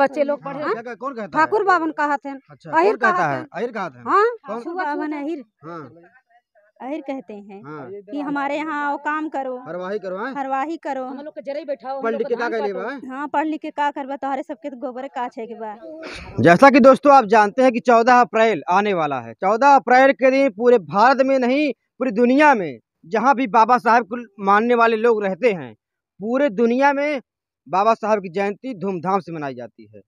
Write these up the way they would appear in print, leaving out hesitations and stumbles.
बच्चे लोग पढ़े। कौन कहता है? ठाकुर बाबन कहा थे। अच्छा, कौन कहता है? अहिर कहा था। हाँ, हाँ, अहिर कहते हैं हाँ। कि हमारे यहाँ आओ, काम करो, हरवाही करो, हरवाही करो, हम लोग के जरे बैठाओ, पढ़ लिख के क्या करें बा? हाँ पढ़ लिख के का करबा, तोहरे सबके गोबर काछ है के बा। जैसा कि दोस्तों आप जानते हैं कि 14 अप्रैल आने वाला है। 14 अप्रैल के दिन पूरे भारत में नहीं, पूरी दुनिया में जहां भी बाबा साहब को मानने वाले लोग रहते हैं, पूरे दुनिया में बाबा साहब की जयंती धूमधाम से मनाई जाती है।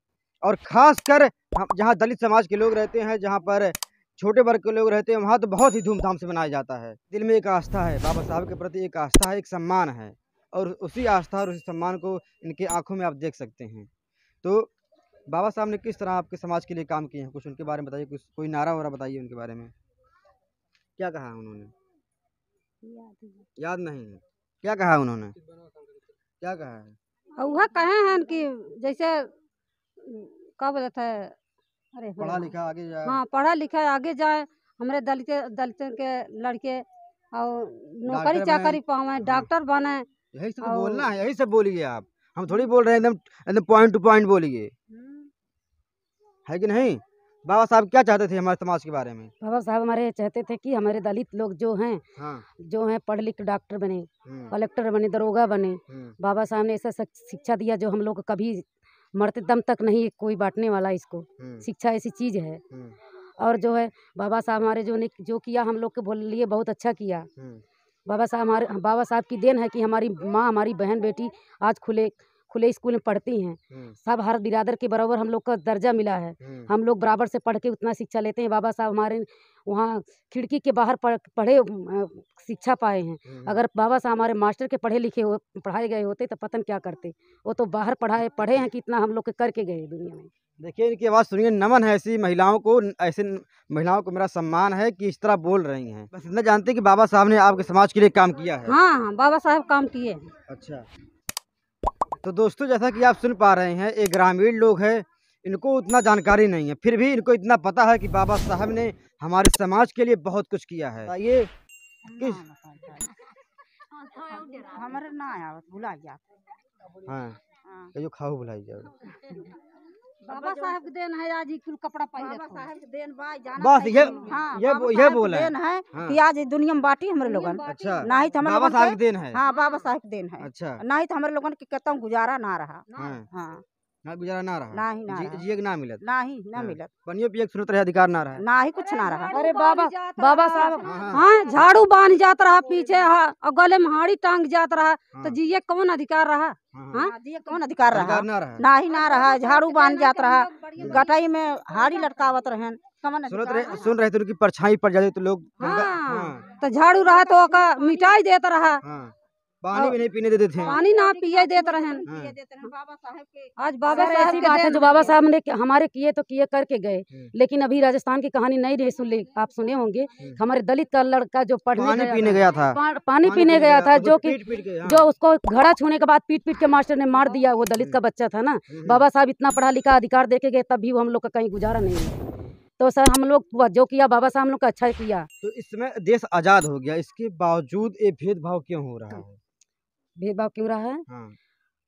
और खासकर जहां दलित समाज के लोग रहते हैं, जहां पर छोटे वर्ग के लोग रहते हैं, वहाँ तो बहुत ही धूमधाम से मनाया जाता है। दिल में एक आस्था है, बाबा साहब के प्रति एक आस्था है, एक सम्मान है, और उसी आस्था और उसी सम्मान को इनके आंखों में आप देख सकते हैं। तो बाबा साहब ने किस तरह आपके समाज के लिए काम किए हैं, कुछ उनके बारे में बताइए, कुछ कोई नारा वारा बताइए उनके बारे में। क्या कहा उन्होंने? याद नहीं है। क्या कहा उन्होंने? क्या कहा है? वह कहे हैं कि जैसे क्या बोलते है, अरे पढ़ा लिखा आगे जाए। हाँ, पढ़ा लिखा आगे जाए, हमारे दलित के लड़के और नौकरी चाकरी पावे, डॉक्टर बने। यही सब बोलना है, यही सब बोलिए आप। हम थोड़ी बोल रहे हैं एकदम एकदम पॉइंट टू पॉइंट बोलिए, है कि नहीं? बाबा साहब क्या चाहते थे हमारे समाज के बारे में? बाबा साहब हमारे चाहते थे कि हमारे दलित लोग जो हैं, हाँ, जो हैं पढ़ लिख डॉक्टर बने, कलेक्टर बने, दरोगा बने। बाबा साहब ने ऐसा शिक्षा दिया जो हम लोग कभी मरते दम तक नहीं कोई बांटने वाला। इसको शिक्षा ऐसी चीज है। और जो है बाबा साहब हमारे जो किया हम लोग के लिए बहुत अच्छा किया। बाबा साहब की देन है कि हमारी माँ, हमारी बहन बेटी आज खुले स्कूल में पढ़ती हैं। सब हर बिरादर के बराबर हम लोग का दर्जा मिला है। हम लोग बराबर से पढ़ के उतना शिक्षा लेते हैं। बाबा साहब हमारे वहाँ खिड़की के बाहर पढ़े शिक्षा पाए हैं। अगर बाबा साहब हमारे मास्टर के पढ़ाए गए होते तो पता क्या करते। वो तो बाहर पढ़े हैं कि इतना हम लोग के करके गए दुनिया में। देखिए इनकी आवाज़ सुनिए, नमन है ऐसी महिलाओं को, ऐसे महिलाओं को मेरा सम्मान है कि इस तरह बोल रही हैं। बस इतना जानते हैं कि बाबा साहब ने आपके समाज के लिए काम किया है। हाँ, बाबा साहब काम किए। अच्छा, तो दोस्तों जैसा कि आप सुन पा रहे हैं, एक ग्रामीण लोग हैं, इनको उतना जानकारी नहीं है, फिर भी इनको इतना पता है कि बाबा साहब ने हमारे समाज के लिए बहुत कुछ किया है। ये किस हमारे ना आया भुला गया। हाँ, जो खाओ बुलाई जाओ। बाबा साहब के देन है, आज कुल कपड़ा पहने। बाबा साहब के देन बा, बस ये बोला देन है कि आज दुनिया में बांटी हमारे लोगन। अच्छा, नहीं तो हमारे बाबा साहब के देन है। हाँ, बाबा साहब के देन है। अच्छा, नहीं तो हमारे लोगन के कहता गुजारा ना रहा। हाँ, ना गुजारा ना रहा, नहीं जिए के ना मिलत, ना मिलत, पनियो पिए सुनत रहे, अधिकार ना रहा, ना ही कुछ ना रहा। अरे बाबा साहब हाँ, झाड़ू बांध जात रहा पीछे, और गले में हाड़ी टांग जात रहा, तो जिये कौन अधिकार रहा? हाँ, जिये कौन अधिकार रहा? ना ही ना रहा। झाड़ू बांध जात रहा, गटाई में हाड़ी लटकावत रहे, सुन रहे थे उनकी परछाई पड़ जाती तो लोग। हाँ, तो झाड़ू रहा तो ओका मिटाई देता रहा। पानी भी नहीं पीने देते थे, पानी ना पिए देते रहे। आज बाबा साहब की बात है जो बाबा साहब ने हमारे किए तो किए करके गए। लेकिन अभी राजस्थान की कहानी नहीं सुन ली, आप सुने होंगे। हमारे दलित का लड़का जो पानी पीने गया था, जो कि जो उसको घड़ा छूने के बाद पीट के मास्टर ने मार दिया। वो दलित का बच्चा था ना। बाबा साहब इतना पढ़ा लिखा अधिकार देके गए, तब भी हम लोग का कहीं गुजारा नहीं है। तो सर हम लोग जो किया बाबा साहब हम लोग का अच्छा किया। तो इस समय देश आजाद हो गया, इसके बावजूद ये भेदभाव क्यों हो रहा है? भेदभाव क्यों रहा है?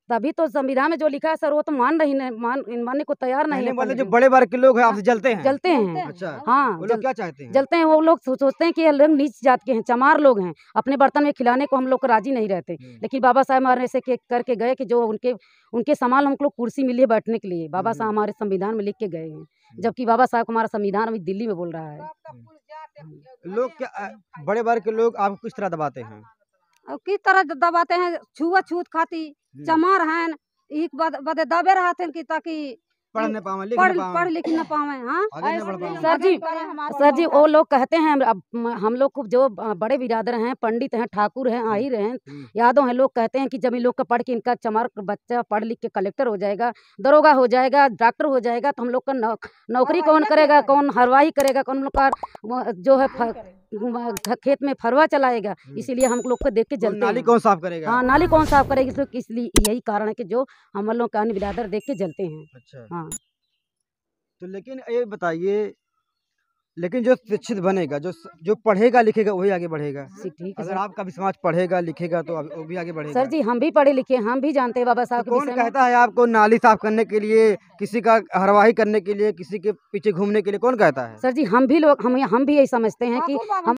तभी तो संविधान में जो लिखा है सर वो तो मानने को तैयार नहीं है। मतलब जो बड़े वर्ग के लोग हैं आपसे जलते हैं। अच्छा, हाँ, वो लोग क्या चाहते हैं? जलते हैं। वो लोग सोचते हैं कि ये लोग नीच जात के हैं, चमार लोग हैं, अपने बर्तन में खिलाने को हम लोग को राजी नहीं रहते। लेकिन बाबा साहब हमारे ऐसे करके गए कि जो उनके समान हम लोग कुर्सी मिली है बैठने के लिए। बाबा साहब हमारे संविधान में लिख के गए हैं, जबकि बाबा साहब हमारा संविधान अभी दिल्ली में बोल रहा है। लोग क्या बड़े वर्ग के लोग आपको किस तरह दबाते हैं? और किस तरह दबाते हैं? छूत खाती चमार हैं, एक बदे दबे रहते हैं कि ताकि पढ़ लिख न पावे। हाँ सर जी वो लोग कहते हैं। हम लोग को जो बड़े बिरादर हैं, पंडित हैं, ठाकुर हैं, आहिर हैं, यादव हैं, लोग कहते हैं कि जब इन लोग का पढ़ के इनका चमार बच्चा पढ़ लिख के कलेक्टर हो जाएगा, दरोगा हो जाएगा, डॉक्टर हो जाएगा, तो हम लोग का नौकरी कौन करेगा, कौन हरवाही करेगा, कौन लोग का जो है खेत में फरवा चलाएगा। इसीलिए हम लोग को देख के जलते हैं। नाली कौन साफ करेगा? हाँ, नाली कौन साफ करेगी। इसलिए यही कारण है कि जो हम लोग का अन्य बिरादर देख के जलते हैं। अच्छा, हाँ, तो लेकिन ये बताइए लेकिन जो शिक्षित बनेगा, जो पढ़ेगा लिखेगा वही आगे बढ़ेगा। ठीक है अगर सर। आपका भी समाज पढ़ेगा लिखेगा तो वो भी आगे बढ़ेगा। सर जी हम भी पढ़े लिखे, हम भी जानते हैं बाबा साहब तो के कौन विषय में। कहता है आपको नाली साफ करने के लिए, किसी का हरवाही करने के लिए, किसी के पीछे घूमने के लिए, कौन कहता है? सर जी हम भी यही समझते हैं कि हम